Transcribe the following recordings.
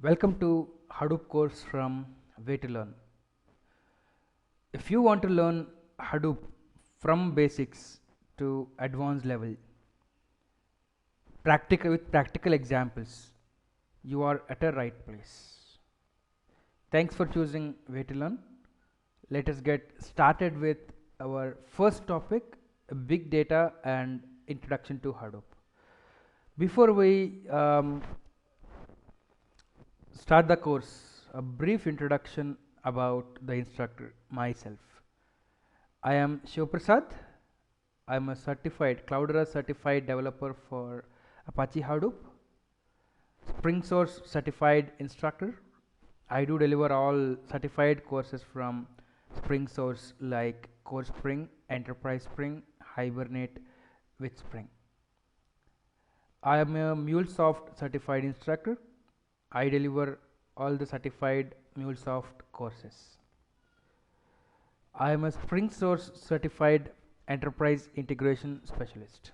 Welcome to Hadoop course from Way to Learn. If you want to learn Hadoop from basics to advanced level, with practical examples, you are at a right place. Thanks for choosing Way to Learn. Let us get started with our first topic, big data and introduction to Hadoop. Before we start the course, a brief introduction about the instructor, myself. I am Shiv Prasad. I am a certified Cloudera certified developer for Apache Hadoop, Spring Source certified instructor. I do deliver all certified courses from Spring Source like Core Spring, Enterprise Spring, Hibernate with Spring. I am a MuleSoft certified instructor. I deliver all the certified MuleSoft courses. I am a Spring Source certified enterprise integration specialist,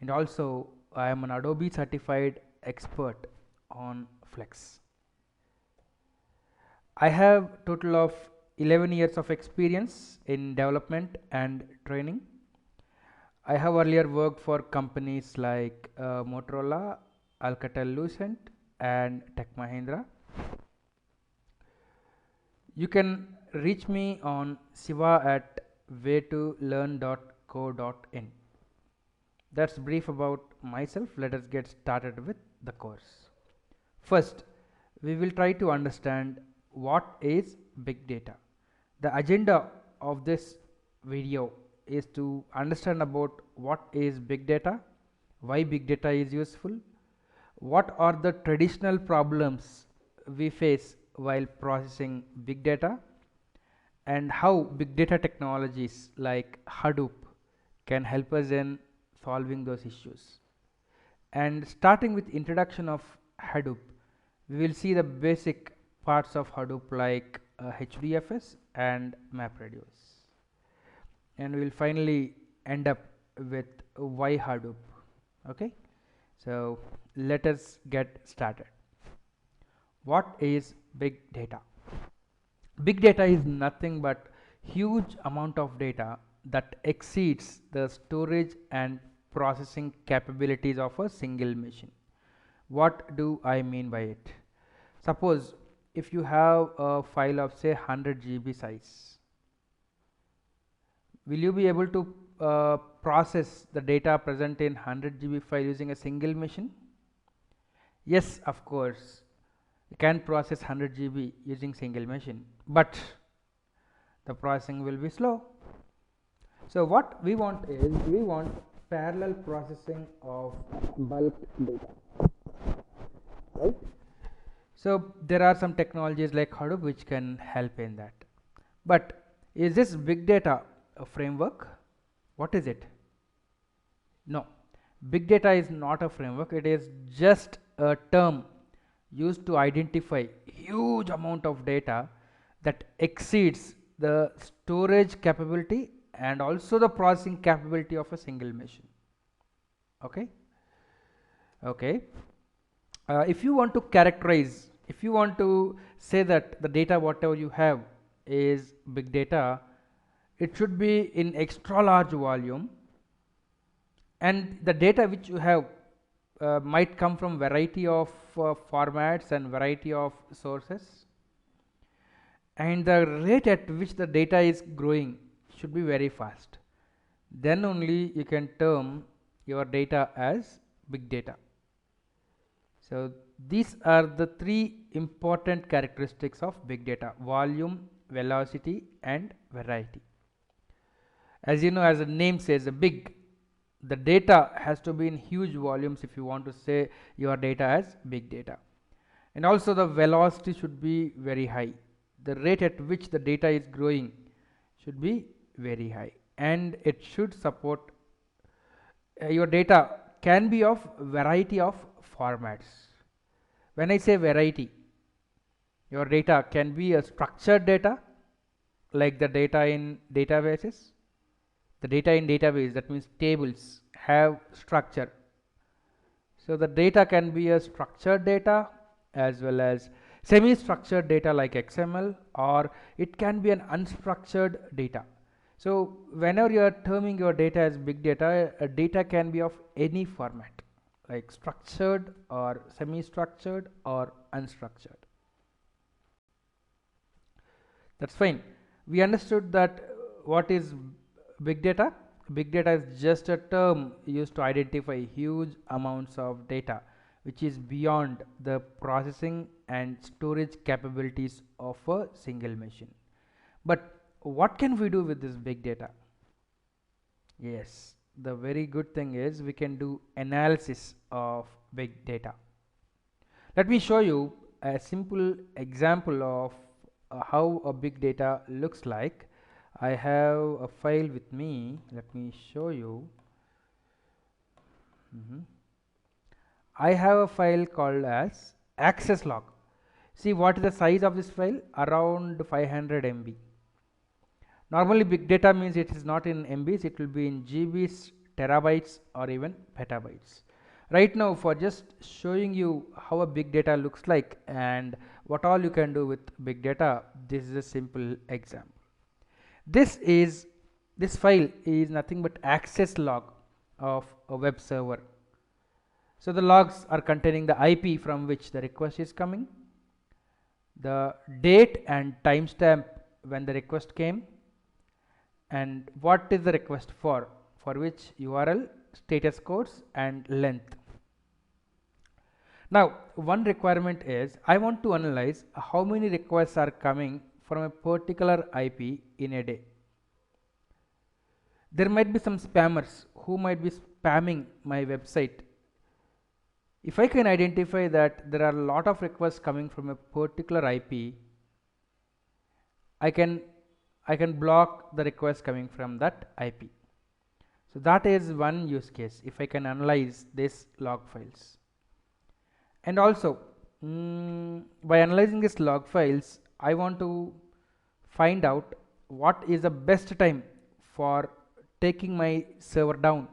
and also I am an Adobe certified expert on Flex. I have total of 11 years of experience in development and training. I have earlier worked for companies like Motorola, Alcatel-Lucent and Tech Mahindra. You can reach me on siva@waytolearn.co.in. That's brief about myself. Let us get started with the course. First, we will try to understand what is big data. The agenda of this video is to understand about what is big data, why big data is useful, what are the traditional problems we face while processing big data, and how big data technologies like Hadoop can help us in solving those issues. And starting with introduction of Hadoop, we will see the basic parts of Hadoop like HDFS and MapReduce, and we will finally end up with why Hadoop. Okay, so let us get started. What is big data? Big data is nothing but huge amount of data that exceeds the storage and processing capabilities of a single machine. What do I mean by it? Suppose if you have a file of say 100 GB size, will you be able to process the data present in 100 GB file using a single machine? Yes, of course, you can process 100 GB using single machine, but the processing will be slow. So what we want is, we want parallel processing of bulk data, right? So there are some technologies like Hadoop which can help in that. But is this big data a framework? What is it? No, big data is not a framework. It is just a term used to identify huge amount of data that exceeds the storage capability and also the processing capability of a single machine. Okay. If you want to characterize, if you want to say that the data whatever you have is big data, it should be in extra large volume, and the data which you have might come from variety of formats and variety of sources, and the rate at which the data is growing should be very fast. Then only you can term your data as big data. So these are the three important characteristics of big data: volume, velocity and variety. As you know, as the name says, the data has to be in huge volumes if you want to say your data as big data. And also the velocity should be very high. The rate at which the data is growing should be very high, and it should support your data can be of variety of formats. When I say variety, your data can be a structured data like the data in databases. The data in database, that means tables, have structure. So the data can be a structured data, as well as semi-structured data like XML, or it can be an unstructured data. So whenever you are terming your data as big data, a data can be of any format, like structured or semi-structured or unstructured. That's fine. We understood that what is big data. Big data is just a term used to identify huge amounts of data which is beyond the processing and storage capabilities of a single machine. But what can we do with this big data? Yes, the very good thing is we can do analysis of big data. Let me show you a simple example of how a big data looks like. I have a file with me. Let me show you. I have a file called as access log. See what is the size of this file? Around 500 MB. Normally big data means it is not in MBs, it will be in GBs, terabytes or even petabytes. Right now, for just showing you how a big data looks like and what all you can do with big data, this is a simple example. This file is nothing but access log of a web server. So the logs are containing the IP from which the request is coming, the date and timestamp when the request came, and what is the request for which URL, status codes and length. Now one requirement is I want to analyze how many requests are coming from a particular IP in a day. There might be some spammers who might be spamming my website. If I can identify that there are a lot of requests coming from a particular IP, I can block the requests coming from that IP. So that is one use case if I can analyze these log files. And also by analyzing these log files, I want to find out what is the best time for taking my server down.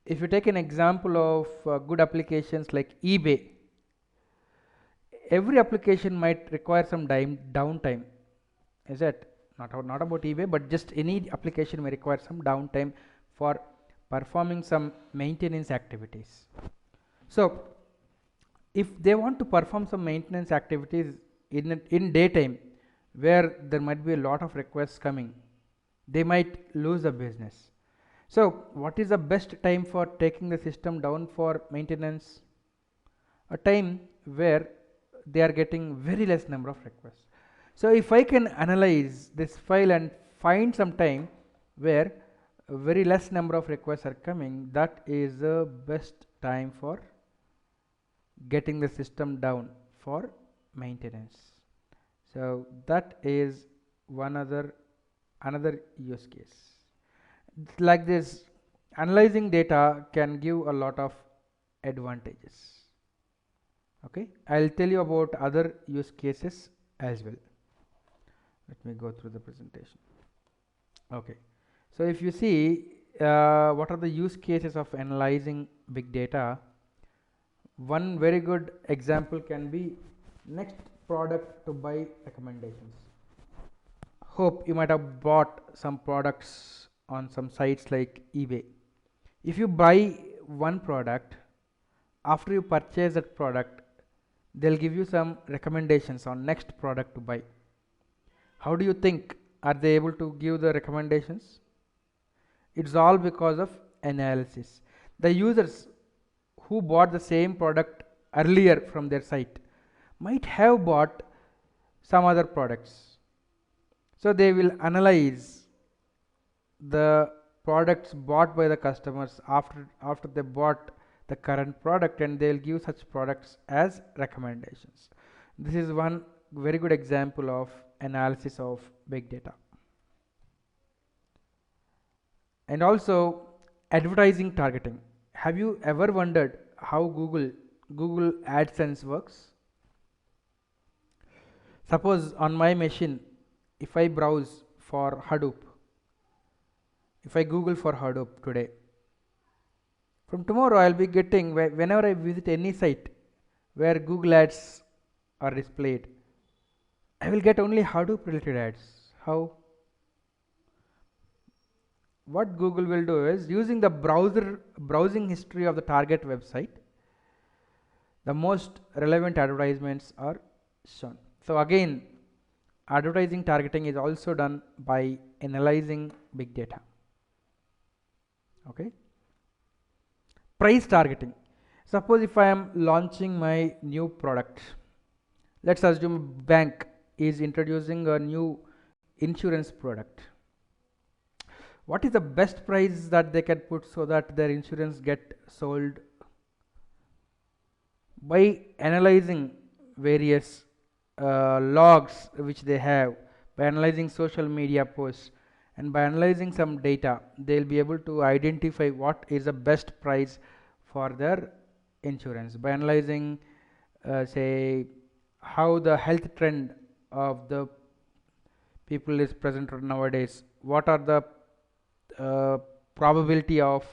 If you take an example of good applications like eBay, every application might require some downtime. Is it not about eBay, but just any application may require some downtime for performing some maintenance activities. So if they want to perform some maintenance activities in daytime where there might be a lot of requests coming, they might lose the business. So what is the best time for taking the system down for maintenance? A time where they are getting very less number of requests. So if I can analyze this file and find some time where a very less number of requests are coming, that is the best time for getting the system down for maintenance. So that is another use case. Like this, analyzing data can give a lot of advantages. Okay, I'll tell you about other use cases as well. Let me go through the presentation. Okay, so if you see what are the use cases of analyzing big data, one very good example can be next product to buy recommendations. Hope you might have bought some products on some sites like eBay. If you buy one product, after you purchase that product, they'll give you some recommendations on next product to buy. How do you think are they able to give the recommendations? It's all because of analysis. The users who bought the same product earlier from their site might have bought some other products. So they will analyze the products bought by the customers after they bought the current product, and they will give such products as recommendations. This is one very good example of analysis of big data. And also advertising targeting. Have you ever wondered how Google AdSense works? Suppose on my machine, if I browse for Hadoop, if I Google for Hadoop today, from tomorrow I'll be getting, whenever I visit any site where Google ads are displayed, I will get only Hadoop related ads. How? What Google will do is, using the browsing history of the target website, the most relevant advertisements are shown. So again, advertising targeting is also done by analyzing big data. Okay. Price targeting. Suppose if I am launching my new product, let's assume bank is introducing a new insurance product. What is the best price that they can put so that their insurance get sold? By analyzing various logs which they have, by analyzing social media posts, and by analyzing some data, they will be able to identify what is the best price for their insurance. By analyzing say how the health trend of the people is present nowadays, what are the probability of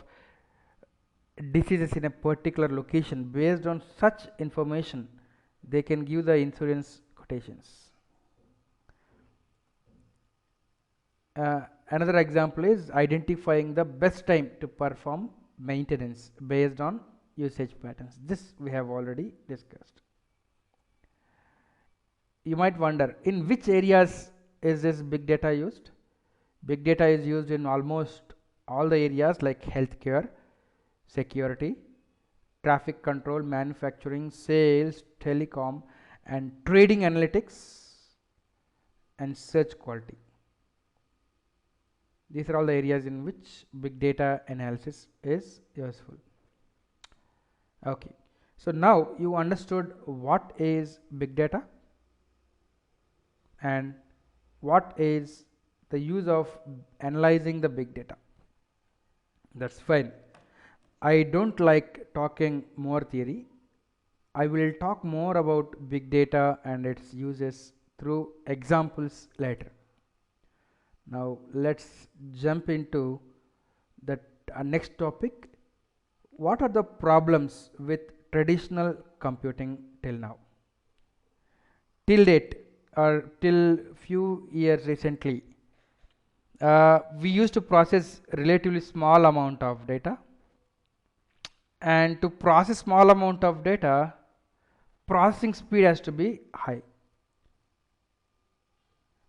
diseases in a particular location. Based on such information, they can give the insurance quotations. Another example is identifying the best time to perform maintenance based on usage patterns. This we have already discussed. You might wonder, in which areas is this big data used? Big data is used in almost all the areas like healthcare, security, traffic control, manufacturing, sales, telecom, and trading analytics, and search quality. These are all the areas in which big data analysis is useful. Okay, so now you understood what is big data and what is the use of analyzing the big data. That's fine. I don't like talking more theory. I will talk more about big data and its uses through examples later. Now let's jump into the next topic. What are the problems with traditional computing till now? Till date, or till few years recently, we used to process relatively small amount of data, and to process small amount of data, processing speed has to be high.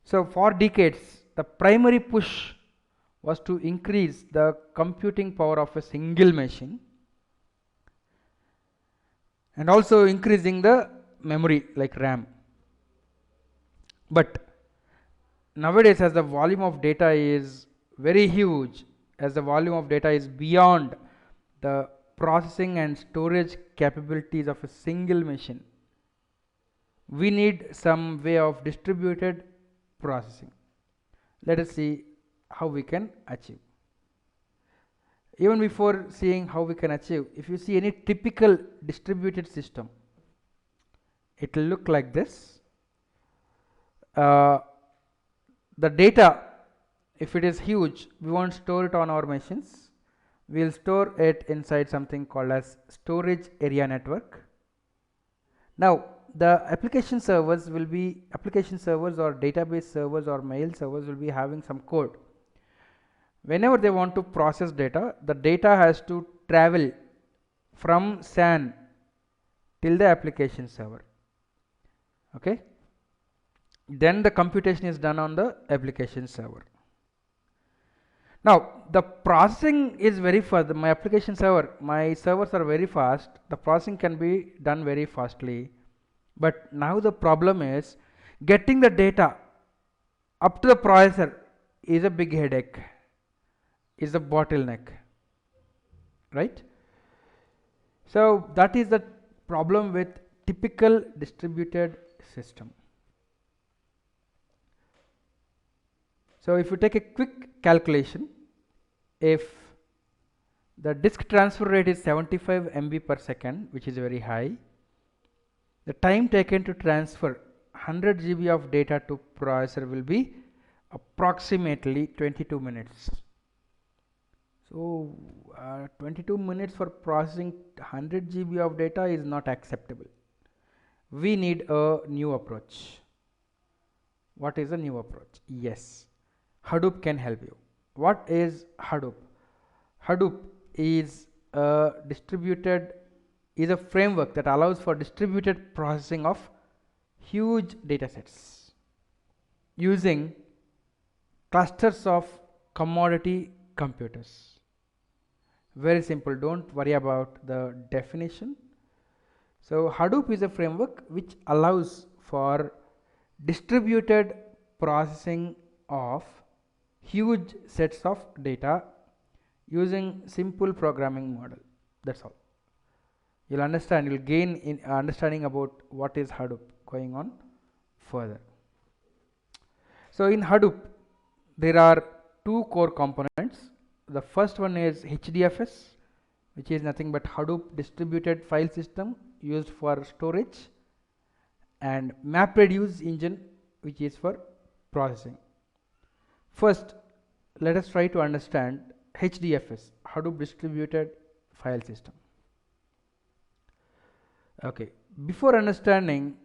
So for decades, the primary push was to increase the computing power of a single machine and also increasing the memory like RAM. But nowadays, as the volume of data is very huge, as the volume of data is beyond the processing and storage capabilities of a single machine, we need some way of distributed processing. Let us see how we can achieve. Even before seeing how we can achieve, if you see any typical distributed system, it will look like this. The data, if it is huge, we won't store it on our machines. We will store it inside something called as storage area network. Now the application servers or database servers or mail servers will be having some code. Whenever they want to process data, the data has to travel from SAN till the application server. Okay, then the computation is done on the application server. Now the processing is very fast. My servers are very fast. The processing can be done very fastly. But now the problem is getting the data up to the processor is a big headache, is a bottleneck, right? So that is the problem with typical distributed system. So if you take a quick calculation, if the disk transfer rate is 75 MB per second, which is very high, the time taken to transfer 100 GB of data to processor will be approximately 22 minutes. So 22 minutes for processing 100 GB of data is not acceptable. we need a new approach. What is a new approach? Yes, Hadoop can help you. What is Hadoop? Hadoop is a framework that allows for distributed processing of huge data sets using clusters of commodity computers. Very simple, don't worry about the definition. So Hadoop is a framework which allows for distributed processing of huge sets of data using simple programming model. That's all. You'll understand, you'll gain in understanding about what is Hadoop going on further. So in Hadoop there are two core components. The first one is HDFS, which is nothing but Hadoop distributed file system used for storage, and MapReduce engine, which is for processing. First, let us try to understand HDFS, Hadoop distributed file system. Okay, before understanding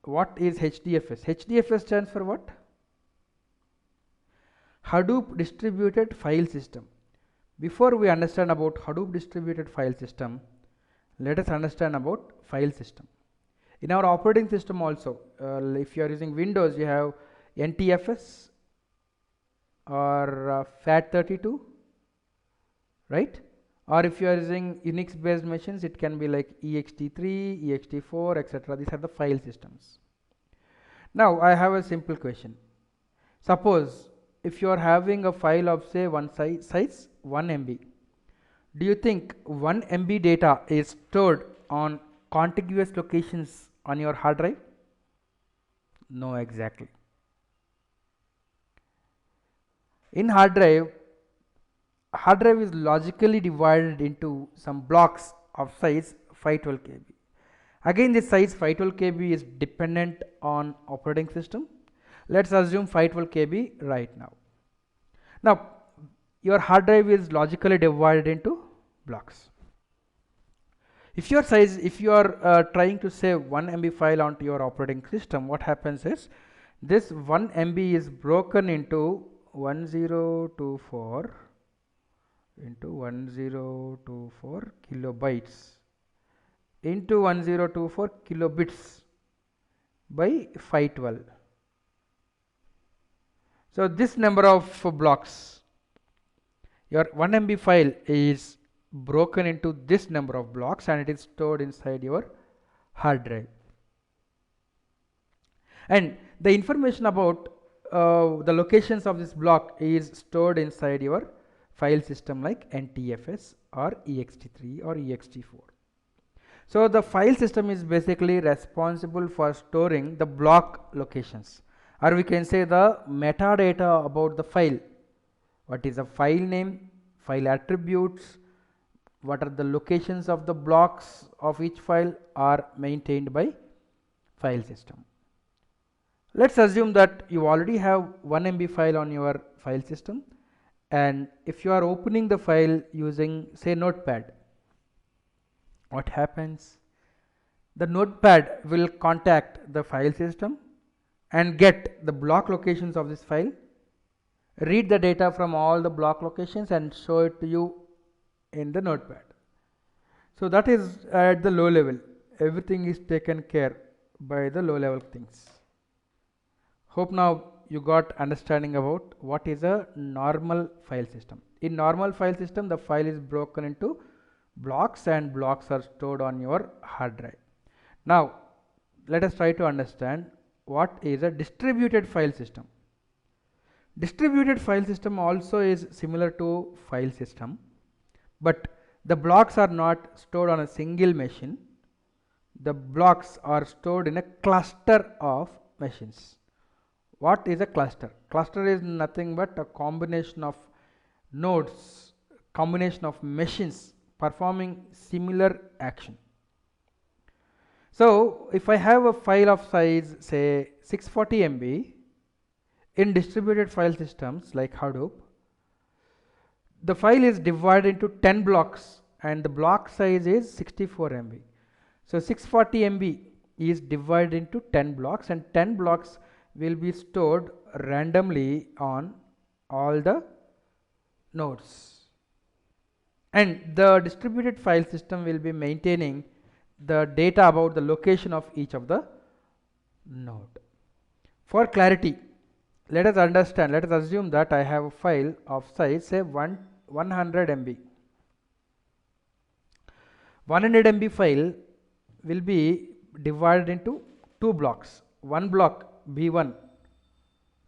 what is HDFS, HDFS stands for what? Hadoop distributed file system. Before we understand about Hadoop distributed file system, let us understand about file system. In our operating system also, if you are using Windows, you have NTFS or FAT32, right? Or if you are using Unix based machines, it can be like ext3, ext4, etc. These are the file systems. Now I have a simple question. Suppose if you are having a file of say size 1 MB, do you think 1 MB data is stored on contiguous locations on your hard drive? No, exactly. In hard drive is logically divided into some blocks of size 512 KB. Again, this size 512 KB is dependent on operating system. Let's assume 512 KB right now. Now, your hard drive is logically divided into blocks. If you are trying to save 1 MB file onto your operating system, what happens is this 1 MB is broken into 1024 into 1024 kilobytes into 1024 kilobits by 512. So this number of blocks, your 1 MB file is broken into this number of blocks and it is stored inside your hard drive. And the information about the locations of this block is stored inside your file system like NTFS or ext3 or ext4. So the file system is basically responsible for storing the block locations, or we can say the metadata about the file. What is the file name, file attributes, what are the locations of the blocks of each file are maintained by file system. Let's assume that you already have 1 MB file on your file system, and if you are opening the file using say Notepad, what happens? The Notepad will contact the file system and get the block locations of this file, read the data from all the block locations and show it to you in the Notepad. So that is at the low level. Everything is taken care by the low level things. Hope now you got understanding about what is a normal file system. In normal file system, the file is broken into blocks and blocks are stored on your hard drive. Now let us try to understand what is a distributed file system. Distributed file system also is similar to file system, but the blocks are not stored on a single machine. The blocks are stored in a cluster of machines. What is a cluster? Cluster is nothing but a combination of nodes, combination of machines performing similar action. So if I have a file of size say 640 MB in distributed file systems like Hadoop, the file is divided into 10 blocks and the block size is 64 MB. So 640 MB is divided into 10 blocks, and 10 blocks will be stored randomly on all the nodes, and the distributed file system will be maintaining the data about the location of each of the node. For clarity, let us assume that I have a file of size say 100 MB. 100 MB file will be divided into two blocks. One block B1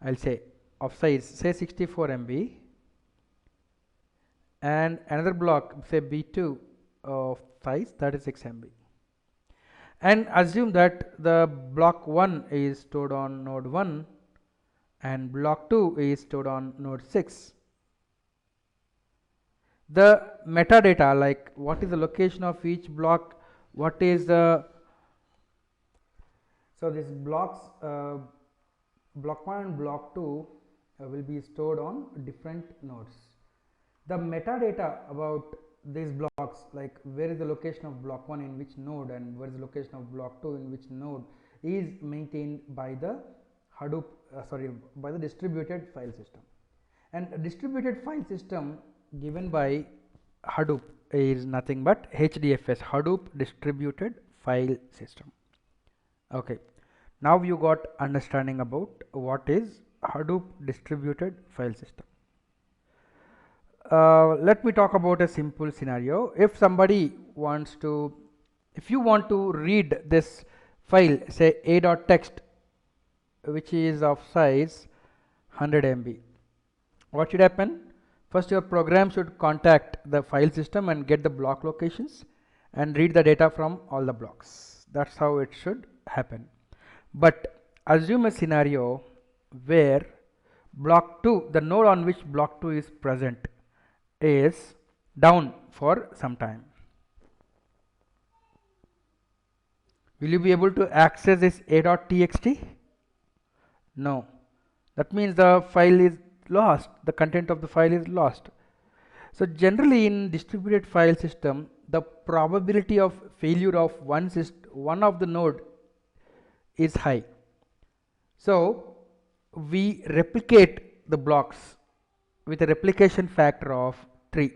I'll say of size say 64 MB, and another block say B2 of size 36 MB. And assume that the block 1 is stored on node 1 and block 2 is stored on node 6. The metadata, like what is the location of each block, what is the, so these blocks block 1 and block 2 will be stored on different nodes. The metadata about these blocks, like where is the location of block 1 in which node and where is the location of block 2 in which node, is maintained by the Hadoop by the distributed file system. And a distributed file system given by Hadoop is nothing but HDFS, Hadoop distributed file system. Okay, now you got understanding about what is Hadoop distributed file system. Let me talk about a simple scenario. If somebody wants to, if you want to read this file say a.text which is of size 100 MB, what should happen? First, your program should contact the file system and get the block locations and read the data from all the blocks. That's how it should happen. But assume a scenario where block 2, the node on which block 2 is present, is down for some time. Will you be able to access this a.txt? No. That means the file is lost, the content of the file is lost. So generally in distributed file system, the probability of failure of one of the node is high. So we replicate the blocks with a replication factor of 3.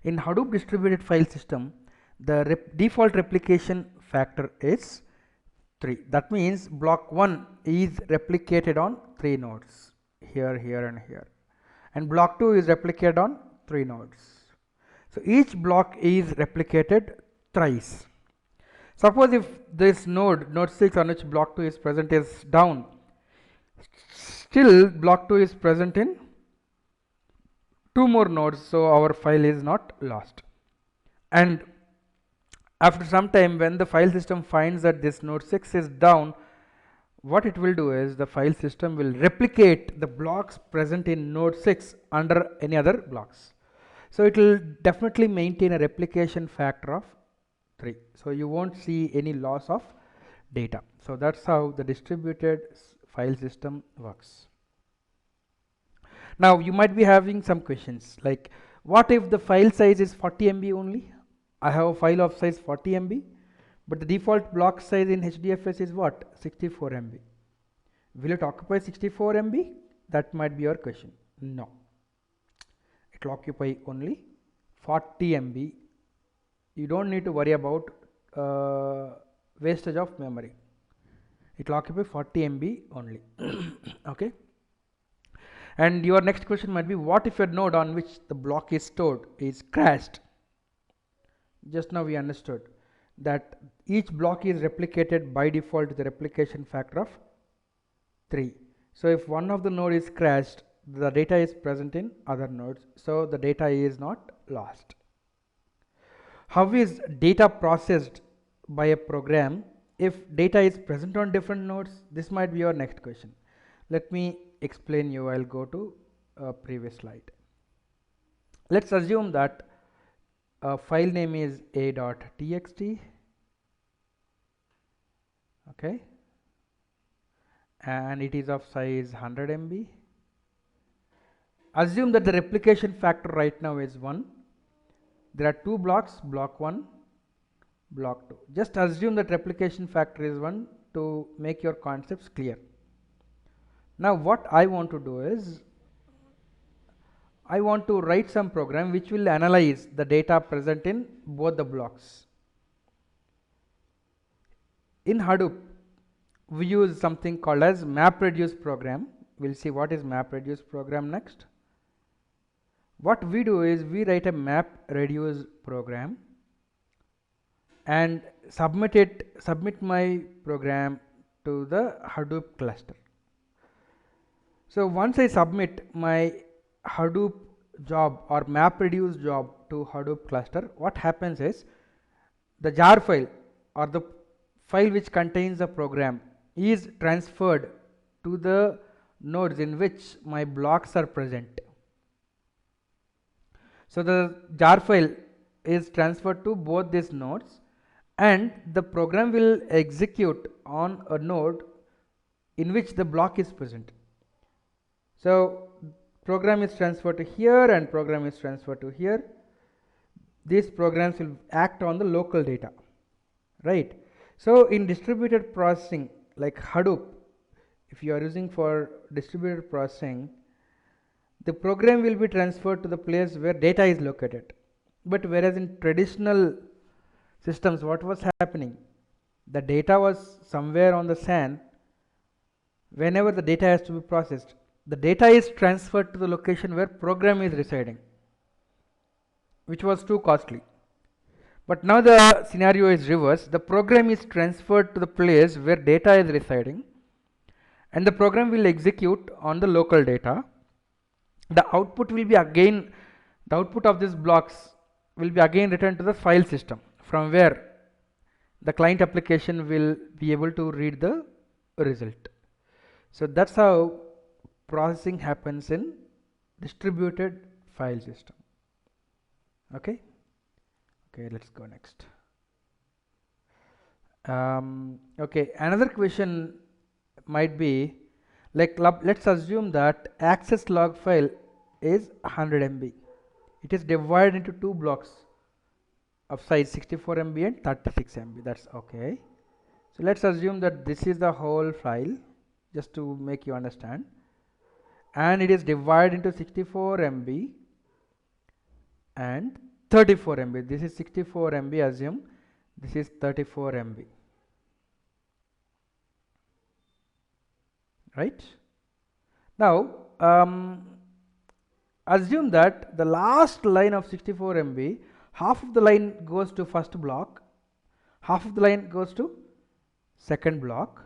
In Hadoop distributed file system, the default replication factor is 3. That means block 1 is replicated on 3 nodes, here, here and here, and block 2 is replicated on 3 nodes. So each block is replicated thrice. Suppose if this node 6 on which block 2 is present is down, still block 2 is present in 2 more nodes, so our file is not lost. And after some time, when the file system finds that this node 6 is down, what it will do is the file system will replicate the blocks present in node 6 under any other blocks. So it will definitely maintain a replication factor of 3. So you won't see any loss of data. So that's how the distributed file system works. Now you might be having some questions like, what if the file size is 40 MB only? I have a file of size 40 MB, but the default block size in HDFS is what? 64 MB. Will it occupy 64 MB? That might be your question. No. It will occupy only 40 MB. You don't need to worry about wastage of memory. It will occupy 40 MB only. Okay. And your next question might be, what if a node on which the block is stored is crashed? Just now we understood that each block is replicated by default with a replication factor of 3. So if one of the node is crashed, the data is present in other nodes, so the data is not lost. How is data processed by a program if data is present on different nodes? This might be your next question. Let me explain you. I'll go to a previous slide. Let's assume that a file name is a.txt, okay, and it is of size 100 MB. Assume that the replication factor right now is 1. There are 2 blocks, block 1 block 2. Just assume that replication factor is 1 to make your concepts clear. Now what I want to do is, I want to write some program which will analyze the data present in both the blocks. In Hadoop, we use something called as MapReduce program. We'll see what is MapReduce program next. What we do is we write a MapReduce program and submit my program to the Hadoop cluster. So once I submit my Hadoop job or MapReduce job to Hadoop cluster, what happens is the jar file or the file which contains the program is transferred to the nodes in which my blocks are present. So the jar file is transferred to both these nodes and the program will execute on a node in which the block is present. So program is transferred to here and program is transferred to here. These programs will act on the local data, right? So in distributed processing like Hadoop, if you are using for distributed processing, the program will be transferred to the place where data is located. But whereas in traditional systems, what was happening? The data was somewhere on the SAN. Whenever the data has to be processed, the data is transferred to the location where program is residing, which was too costly. But now the scenario is reversed. The program is transferred to the place where data is residing and the program will execute on the local data. The output will be again, the output of these blocks will be again returned to the file system from where the client application will be able to read the result. So that's how processing happens in distributed file system. Okay, let's go next. Okay, another question might be like, let's assume that access log file is 100 MB. It is divided into two blocks of size 64 MB and 36 MB. That's okay. So let's assume that this is the whole file, just to make you understand, and it is divided into 64 MB and 34 MB. This is 64 MB, assume this is 34 MB, right? Now assume that the last line of 64 MB, half of the line goes to first block, half of the line goes to second block.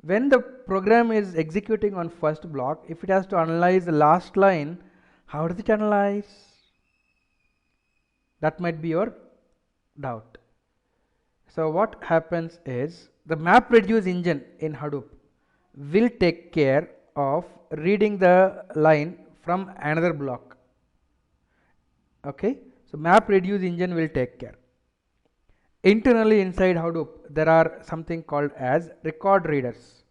When the program is executing on first block, if it has to analyze the last line, how does it analyze? That might be your doubt. So what happens is the MapReduce engine in Hadoop will take care of reading the line from another block. Okay, so MapReduce engine will take care. Internally inside Hadoop, there are something called as record readers.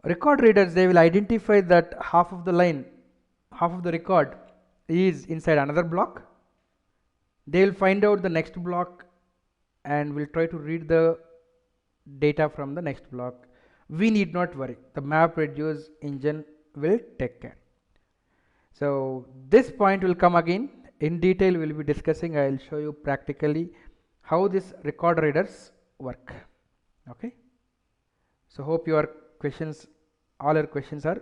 Record readers, they will identify that half of the line, half of the record is inside another block. They will find out the next block and will try to read the data from the next block. We need not worry, the MapReduce engine will take care. So this point will come again in detail. We will be discussing. I will show you practically how this record readers work. Okay, so hope your questions, all your questions are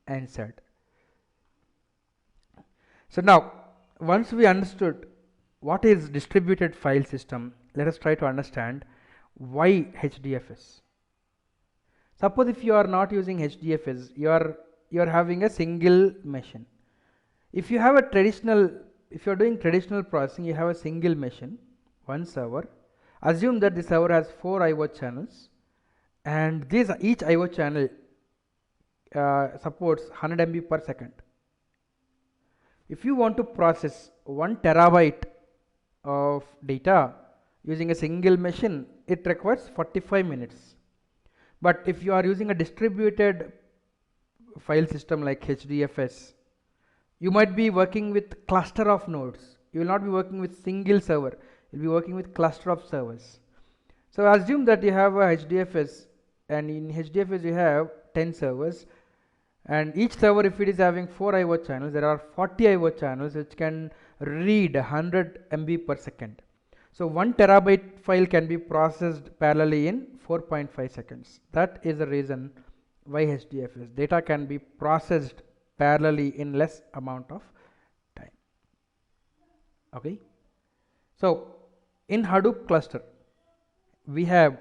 answered. So now once we understood what is distributed file system, let us try to understand why HDFS. Suppose if you are not using HDFS, you are having a single machine. If you have a traditional, if you are doing traditional processing, you have a single machine, one server. Assume that the server has 4 IO channels and this each IO channel supports 100 MB per second. If you want to process 1 terabyte of data using a single machine, it requires 45 minutes. But if you are using a distributed file system like HDFS, you might be working with cluster of nodes You will not be working with single server, you will be working with cluster of servers. So assume that you have a HDFS, and in HDFS you have 10 servers, and each server, if it is having 4 IO channels, there are 40 IO channels which can read 100 MB per second. So 1 terabyte file can be processed parallelly in 4.5 seconds. That is the reason why HDFS data can be processed parallelly in less amount of time. Okay. So in Hadoop cluster, we have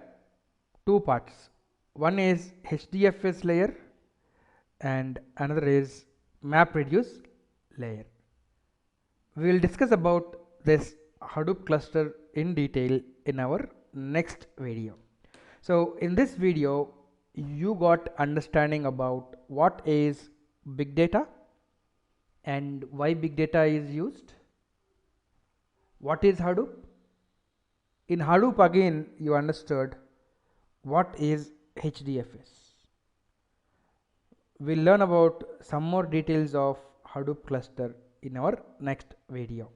two parts. One is HDFS layer and another is MapReduce layer. We will discuss about this Hadoop cluster in detail in our next video. So in this video, you got understanding about what is big data and why big data is used. What is Hadoop? In Hadoop again you understood what is HDFS. We'll learn about some more details of Hadoop cluster in our next video.